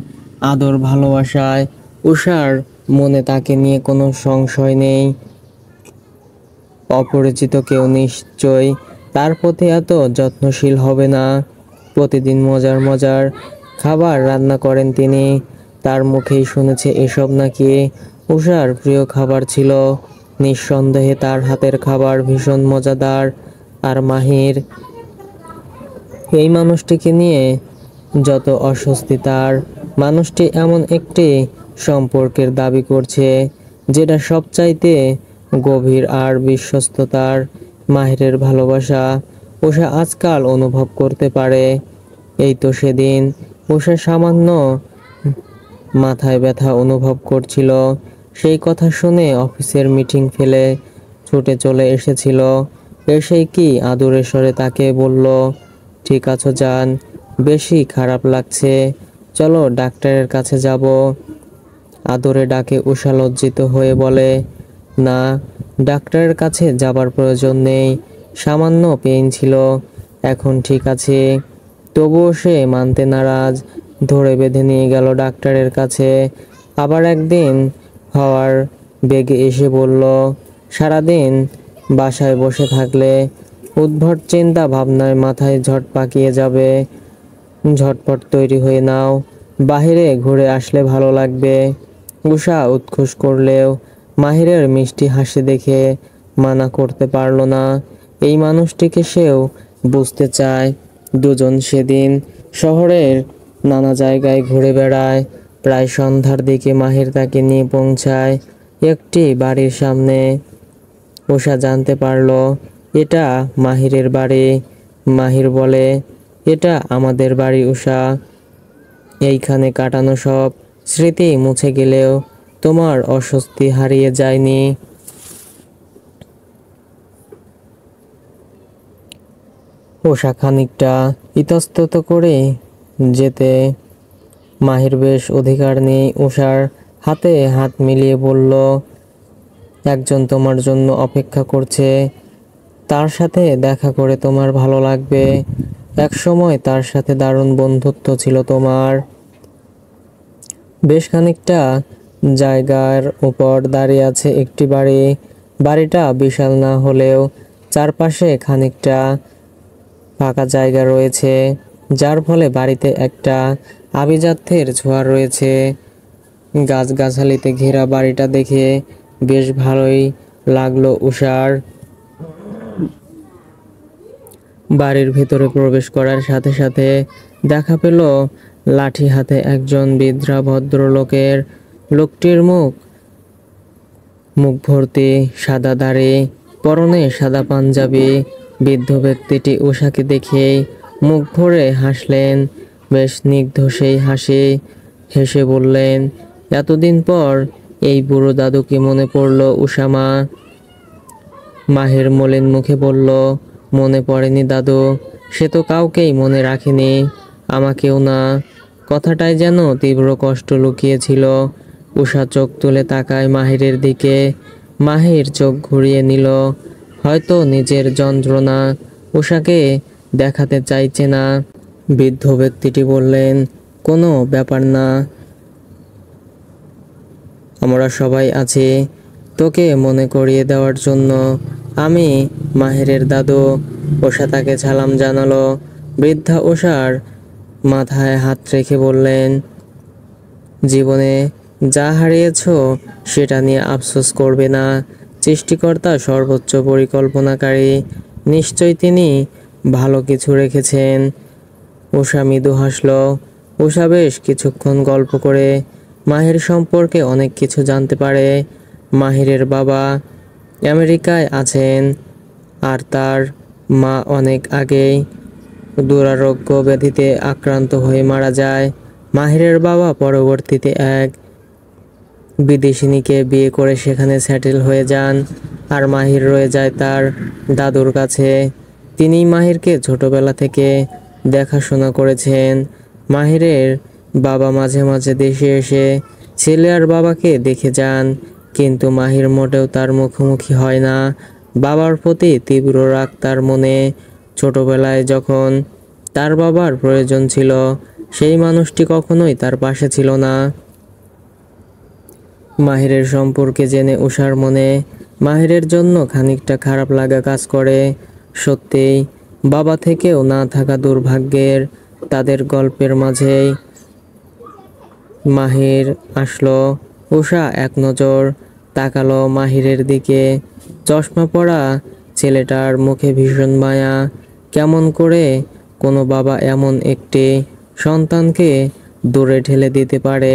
আদর ভালোবাসায় উষার মনে তাকে নিয়ে কোনো সংশয় নেই। অপরিচিত কেউ নিশ্চয়ই তার প্রতি এত যত্নশীল হবে না। প্রতিদিন মজার মজার খাবার রান্না করেন তিনি, তার মুখেই শুনেছে এসব নাকি উষার প্রিয় খাবার ছিল। নিঃসন্দেহে তার হাতের খাবার ভীষণ মজাদার। আর মাহির এই মানুষটিকে নিয়ে যত অস্বস্তি তার। মানুষটি এমন একটি সম্পর্কের দাবি করছে যেটা সবচাইতে গভীর আর বিশ্বস্ততার। মাহিরের ভালোবাসা উষা আজকাল অনুভব করতে পারে। এই তো সেদিন উষা সামান্য মাথায় ব্যথা অনুভব করছিল। সেই কথা শুনে অফিসের মিটিং ফেলে ছুটে চলে এসেছিল। এসেই কি আদুরে স্বরে তাকে বলল, ঠিক আছো জান? বেশি খারাপ লাগছে, চলো ডাক্তারের কাছে যাব। আদরে ডাকে উষা লজ্জিত হয়ে বলে, না, ডাক্তারের কাছে যাবার প্রয়োজন নেই, সামান্য পেইন ছিল, এখন ঠিক আছে। তবুও সে মানতে নারাজ। ধরে বেঁধে নিয়ে গেল ডাক্তারের কাছে। আবার একদিন হওয়ার বেগে এসে বলল, সারাদিন বাসায় বসে থাকলে উদ্ভট চিন্তা ভাবনায় মাথায় ঝড় পাকিয়ে যাবে। ঝটপট তৈরি হয়ে নাও, বাহিরে ঘুরে আসলে ভালো লাগবে। উষা উৎখুস করলেও মাহিরের মিষ্টি হাসি দেখে মানা করতে পারল না। এই মানুষটিকে সেও বুঝতে চায়। দুজন সেদিন শহরের নানা জায়গায় ঘুরে বেড়ায়। প্রায় সন্ধ্যার দিকে মাহির তাকে নিয়ে পৌঁছায় একটি বাড়ির সামনে। উষা জানতে পারল এটা মাহিরের বাড়ি। মাহির বলে, এটা আমাদের বাড়ি উষা। এইখানে কাটানো সব স্মৃতি মুছে গেলেও তোমার অস্বস্তি হারিয়ে যায়নি। উষা খানিকটা ইতস্তত করে যেতে মাহির বেশ অধিকার নেই। উষার হাতে হাত মিলিয়ে বলল, একজন তোমার জন্য অপেক্ষা করছে, তার সাথে দেখা করে তোমার ভালো লাগবে। এক সময় তার সাথে দারুণ বন্ধুত্ব ছিল তোমার। বেশ খানিকটা জায়গার উপর দাঁড়িয়ে আছে একটি বাড়ি। বাড়িটা বিশাল না হলেও চারপাশে খানিকটা ফাঁকা জায়গা রয়েছে, যার ফলে বাড়িতে একটা আভিজাত্যের ছোঁয়া রয়েছে। গাছগাছালিতে ঘেরা বাড়িটা দেখে বেশ ভালোই লাগলো উষার। বাড়ির ভিতরে প্রবেশ করার সাথে সাথে দেখা পেল লাঠি হাতে একজন বৃদ্ধা ভদ্রলোকের। লোকটির মুখ ভর্তি সাদা দাড়ি, পরনে সাদা পাঞ্জাবি। বৃদ্ধ ব্যক্তিটি উষাকে দেখেই মুখ ভরে হাসলেন, বেশ স্নিগ্ধ সেই হাসি। হেসে বললেন, এতদিন পর এই বুড়ো দাদুকে মনে পড়ল উষামা। মাহির মলিন মুখে বলল, মনে পড়েনি দাদু, সে তো কাউকেই মনে রাখেনি, আমাকেও না। কথাটায় যেন তীব্র কষ্ট লুকিয়েছিল। উষা চোখ তুলে তাকায় মাহিরের দিকে। মাহির চোখ ঘুরিয়ে নিল। হয়তো নিজের যন্ত্রণা উষাকে দেখাতে চাইছে না। বৃদ্ধ ব্যক্তিটি বললেন, কোনো ব্যাপার না, আমরা সবাই আছি তোকে মনে করিয়ে দেওয়ার জন্য। আমি মাহিরের দাদু। উষা তাকে সালাম জানালো। বৃদ্ধা উষার মাথায় হাত রেখে বললেন, জীবনে যা হারিয়েছ সেটা নিয়ে আফসোস করবে না। সৃষ্টিকর্তা সর্বোচ্চ পরিকল্পনাকারী, নিশ্চয় তিনি ভালো কিছু রেখেছেন। উষা মৃদু হাসল। উষা বেশ কিছুক্ষণ গল্প করে মাহির সম্পর্কে অনেক কিছু জানতে পারে। মাহিরের বাবা আমেরিকায় আছেন আর তার মা অনেক আগেই দুরারোগ্য ব্যাধিতে আক্রান্ত হয়ে মারা যায়। মাহিরের বাবা পরবর্তীতে এক বিদেশিনীকে বিয়ে করে সেখানে সেটেল হয়ে যান, আর মাহির রয়ে যায় তার দাদুর কাছে। তিনিই মাহিরকে ছোটবেলা থেকে দেখাশোনা করেছেন। মাহিরের বাবা মাঝে মাঝে দেশে এসে ছেলে আর বাবাকে দেখে যান, কিন্তু মাহির মোটেও তার মুখোমুখি হয় না। বাবার প্রতি তীব্র রাগ তার মনে। ছোটবেলায় যখন তার বাবার প্রয়োজন ছিল, সেই মানুষটি কখনোই তার পাশে ছিল না। মাহিরের সম্পর্কে জেনে উষার মনে মাহিরের জন্য খানিকটা খারাপ লাগা কাজ করে। সত্যিই বাবা থেকেও না থাকা দুর্ভাগ্যের। তাদের গল্পের মাঝেই মাহির আসলো। উষা এক নজর তাকালো মাহিরের দিকে। চশমা পরা ছেলেটার মুখে ভীষণ মায়া। কেমন করে কোনো বাবা এমন একটি সন্তানকে দূরে ঠেলে দিতে পারে?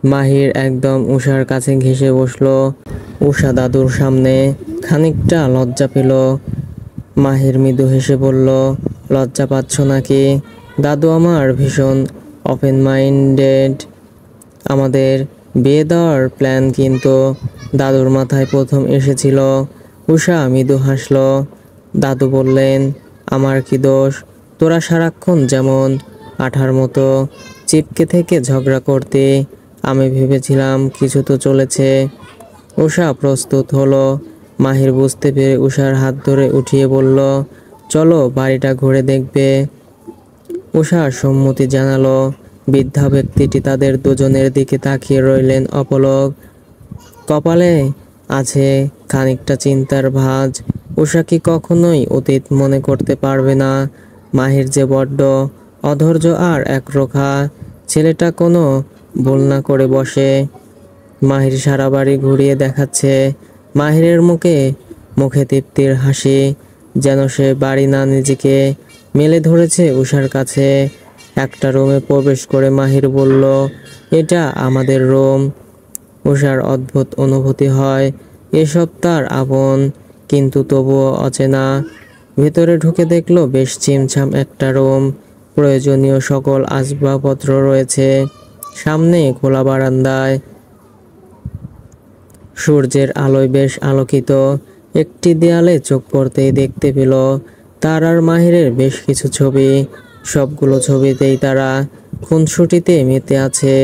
মাহির একদম উষার কাছে ঘেঁষে বসলো। উষা দাদুর সামনে খানিকটা লজ্জা পেল। মাহির মৃদু হেসে বলল, লজ্জা পাচ্ছ নাকি? দাদু আমার ভীষণ ওপেন মাইন্ডেড। আমাদের বিয়ে দেওয়ার প্ল্যান কিন্তু দাদুর মাথায় প্রথম এসেছিল। উষা মৃদু হাসল। দাদু বললেন, আমার কি দোষ? তোরা সারাক্ষণ যেমন আঠার মতো চিপকে থেকে ঝগড়া করতে। আমি ভেবেছিলাম কিছু তো চলেছে। উষা প্রস্তুত হলো। মাহির বুঝতে পেরে উষার হাত ধরে উঠিয়ে বলল, চলো বাড়িটা ঘুরে দেখবে। উষা সম্মতি জানালো। বৃদ্ধা ব্যক্তিটি তাদের দুজনের দিকে তাকিয়ে রইলেন অপলক। কপালে আছে খানিকটা চিন্তার ভাঁজ। উষা কি কখনোই অতীত মনে করতে পারবে না? মাহির যে বড্ড অধৈর্য আর একরোখা। ছেলেটা কোনো ভুল না করে বসে। মাহির সারা বাড়ি ঘুরিয়ে দেখাচ্ছে। মাহিরের মুখে মুখে তৃপ্তির হাসি, যেন সে বাড়ি না নিজেকে মেলে ধরেছে উষার কাছে। একটা রুমে প্রবেশ করে মাহির বলল, এটা আমাদের রুম। উষার অদ্ভুত অনুভূতি হয়, এসব তার আপন, কিন্তু তবুও অচেনা। ভেতরে ঢুকে দেখলো বেশ ছিমছাম একটা রুম। প্রয়োজনীয় সকল আসবাবপত্র রয়েছে। সামনে খোলা বারান্দায় সূর্যের আলোয় বেশ আলোকিত। একটি দেয়ালে চোখ পড়তেই দেখতে পেল তার আর মাহিরের বেশ কিছু ছবি। সবগুলো ছবিতেই তারা খুনসুটিতে মেতে আছে।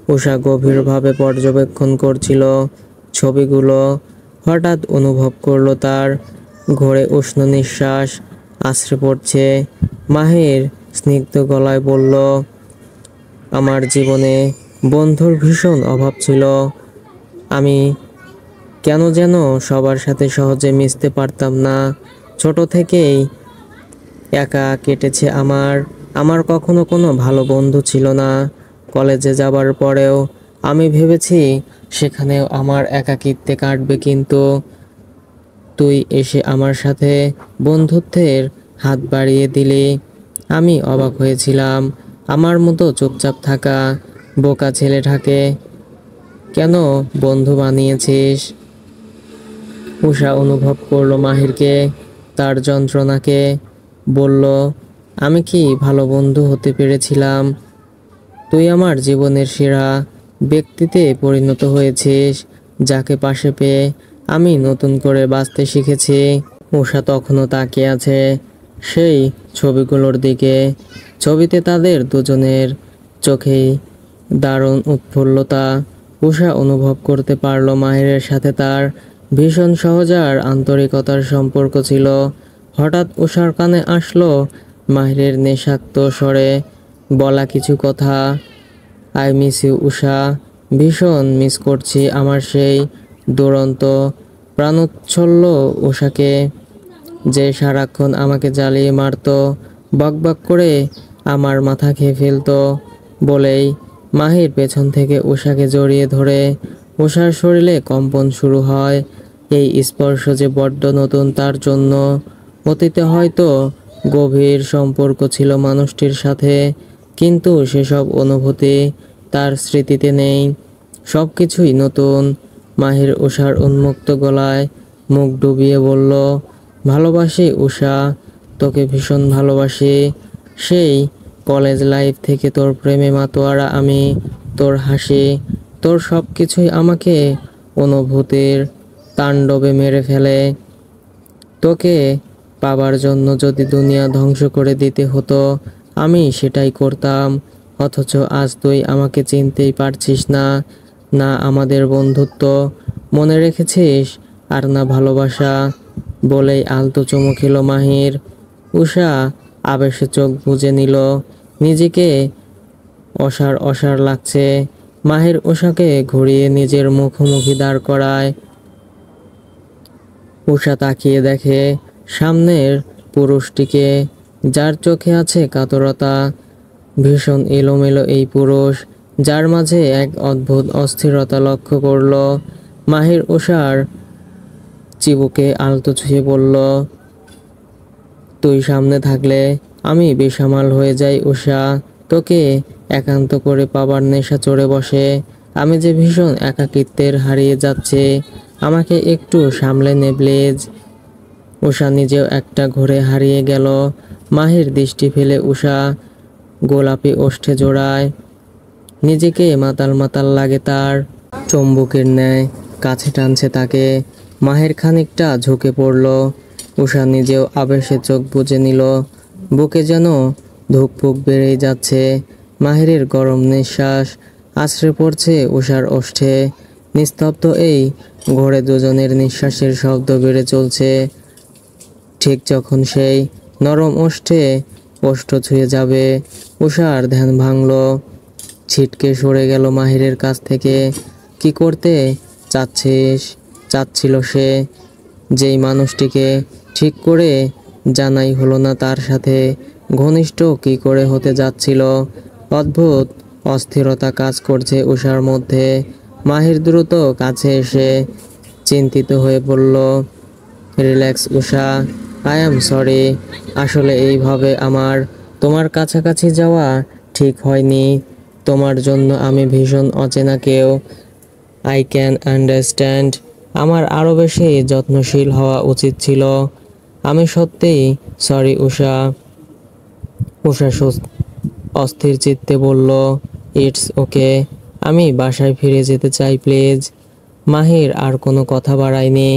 উষা গভীরভাবে পর্যবেক্ষণ করছিল ছবিগুলো। হঠাৎ অনুভব করলো তার ঘরে উষ্ণ নিঃশ্বাস আছড়ে পড়ছে। মাহির স্নিগ্ধ গলায় বলল, আমার জীবনে বন্ধুর ভীষণ অভাব ছিল। আমি কেন যেন সবার সাথে সহজে মিশতে পারতাম না। ছোট থেকেই একা কেটেছে আমার। আমার কখনো কোনো ভালো বন্ধু ছিল না। কলেজে যাবার পরেও আমি ভেবেছি সেখানেও আমার একাকিত্বে কাটবে, কিন্তু তুই এসে আমার সাথে বন্ধুত্বের হাত বাড়িয়ে দিলি। আমি অবাক হয়েছিলাম। আমার মতো চুপচাপ থাকা বোকা ছেলেটাকে কেন বন্ধু বানিয়েছিস? উষা অনুভব করলো মাহিরকে, তার যন্ত্রণাকে। বলল, আমি কি ভালো বন্ধু হতে পেরেছিলাম? তুই আমার জীবনের সেরা ব্যক্তিতে পরিণত হয়েছিস, যাকে পাশে পেয়ে আমি নতুন করে বাঁচতে শিখেছি। উষা তখনও তাকিয়ে আছে সেই ছবিগুলোর দিকে। ছবিতে তাদের দুজনের চোখেই দারুণ উৎফুল্লতা। উষা অনুভব করতে পারলো মাহিরের সাথে তার ভীষণ সহজ আর আন্তরিকতার সম্পর্ক ছিল। হঠাৎ উষার কানে আসলো মাহিরের নেশাক্ত স্বরে বলা কিছু কথা। আই মিস ইউ উষা। ভীষণ মিস করছি আমার সেই দুরন্ত প্রাণোচ্ছল্ল উষাকে, যে সারাক্ষণ আমাকে জ্বালিয়ে মারতো, বকবক করে আমার মাথা খেয়ে ফেলতো। বলেই মাহির পেছন থেকে উষাকে জড়িয়ে ধরে। উষার শরীরে কম্পন শুরু হয়। এই স্পর্শ যে বড্ড নতুন তার জন্য। অতীতে হয়তো গভীর সম্পর্ক ছিল মানুষটির সাথে, কিন্তু সেসব অনুভূতি তার স্মৃতিতে নেই। সব কিছুই নতুন। মাহির উষার উন্মুক্ত গলায় মুখ ডুবিয়ে বলল, ভালোবাসি উষা, তোকে ভীষণ ভালোবাসি। সেই কলেজ লাইফ থেকে তোর প্রেমে মাতোয়ারা আমি। তোর হাসি, তোর সব কিছুই আমাকে অনুভূতির তাণ্ডবে মেরে ফেলে। তোকে পাবার জন্য যদি দুনিয়া ধ্বংস করে দিতে হতো, আমি সেটাই করতাম। অথচ আজ তুই আমাকে চিনতেই পারছিস না, না আমাদের বন্ধুত্ব মনে রেখেছিস, আর না ভালোবাসা। বলেই আলতো চুমু খেলো মাহির। উষা আবেশে চোখ বুজে নিল। নিজেকে অসার অসার লাগছে। মাহির উষাকে ঘুরিয়ে নিজের মুখোমুখি দাঁড় করায়। উষা তাকিয়ে দেখে সামনের পুরুষটিকে, যার চোখে আছে কাতরতা, ভীষণ এলোমেলো এই পুরুষ, যার মাঝে এক অদ্ভুত অস্থিরতা লক্ষ্য করল। মাহির উষার চিবুকে আলতো ছুঁয়ে বলল, তুই সামনে থাকলে আমি বেসামাল হয়ে যাই উষা। তোকে একান্ত করে পাবার নেশা চড়ে বসে। আমি যে ভীষণ একাকিত্বের হারিয়ে যাচ্ছে, আমাকে একটু সামলে নে প্লিজ। উষা নিজেও একটা ঘুরে হারিয়ে গেল। মাহির দৃষ্টি ফেলে উষা গোলাপি ওষ্ঠে জোড়ায়। নিজেকে মাতাল মাতাল লাগে তার। চুম্বকের ন্যায় কাছে টানছে তাকে। মাহির খানিকটা ঝুঁকে পড়ল। উষা নিজেও আবেশে চোখ বুজে নিল। বুকে যেন ধুকপুক বেড়েই যাচ্ছে। মাহিরের গরম নিঃশ্বাস আছড়ে পড়ছে উষার ওষ্ঠে। নিস্তব্ধ এই ঘরে দুজনের নিঃশ্বাসের শব্দ বেড়ে চলছে। ঠিক যখন সেই নরম ওষ্ঠে ওষ্ঠ ছুঁয়ে যাবে, উষার ধ্যান ভাঙল। ছিটকে সরে গেল মাহিরের কাছ থেকে। কি করতে চাচ্ছিল সে? যেই মানুষটিকে ঠিক করে জানাই হলো না, তার সাথে ঘনিষ্ঠ কি করে হতে যাচ্ছিল। অদ্ভুত অস্থিরতা কাজ করছে উষার মধ্যে। মাহির দ্রুত কাছে এসে চিন্তিত হয়ে পড়ল। Relax Usha, I am sorry. আসলে এইভাবে আমার তোমার কাছাকাছি যাওয়া ঠিক হয়নি। তোমার জন্য আমি ভীষণ অচেনা কেউ। I can understand. আমার আরও বেশি যত্নশীল হওয়া উচিত ছিল। আমি সত্যিই সরি উষা। উষা অস্থির চিত্তে বলল, ইটস ওকে। আমি বাসায় ফিরে যেতে চাই প্লিজ। মাহির আর কোনো কথা বাড়ায়নি।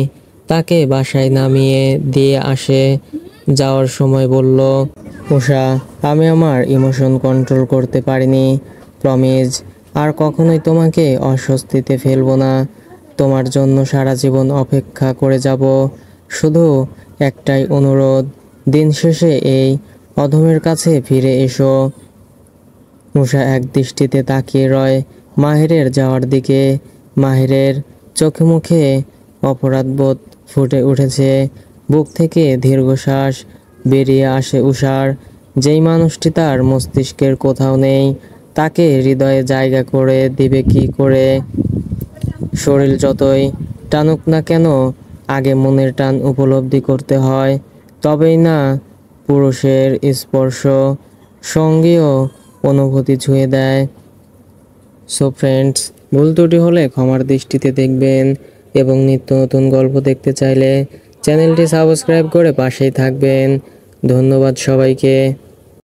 তাকে বাসায় নামিয়ে দিয়ে আসে। যাওয়ার সময় বলল, উষা, আমি আমার ইমোশন কন্ট্রোল করতে পারিনি। প্রমিজ, আর কখনোই তোমাকে অস্বস্তিতে ফেলবো না। তোমার জন্য সারা জীবন অপেক্ষা করে যাব। শুধু একটাই অনুরোধ, দিন শেষে এই অধমের কাছে ফিরে এসো। উষা এক দৃষ্টিতে তাকিয়ে রয় মাহিরের যাওয়ার দিকে। মাহিরের চোখে মুখে অপরাধবোধ ফুটে উঠেছে। বুক থেকে দীর্ঘশ্বাস বেরিয়ে আসে উষার। যেই মানুষটি তার মস্তিষ্কের কোথাও নেই, তাকে হৃদয়ে জায়গা করে দিবে কি করে? শরীর যতই টানুক না কেন, আগে মনের টান উপলব্ধি করতে হয়। তবেই না পুরুষের স্পর্শ সঙ্গীয় অনুভূতি ছুঁয়ে দেয়। সো ফ্রেন্ডস, ভুল ত্রুটি হলে ক্ষমার দৃষ্টিতে দেখবেন এবং নিত্য নতুন গল্প দেখতে চাইলে চ্যানেলটি সাবস্ক্রাইব করে পাশেই থাকবেন। ধন্যবাদ সবাইকে।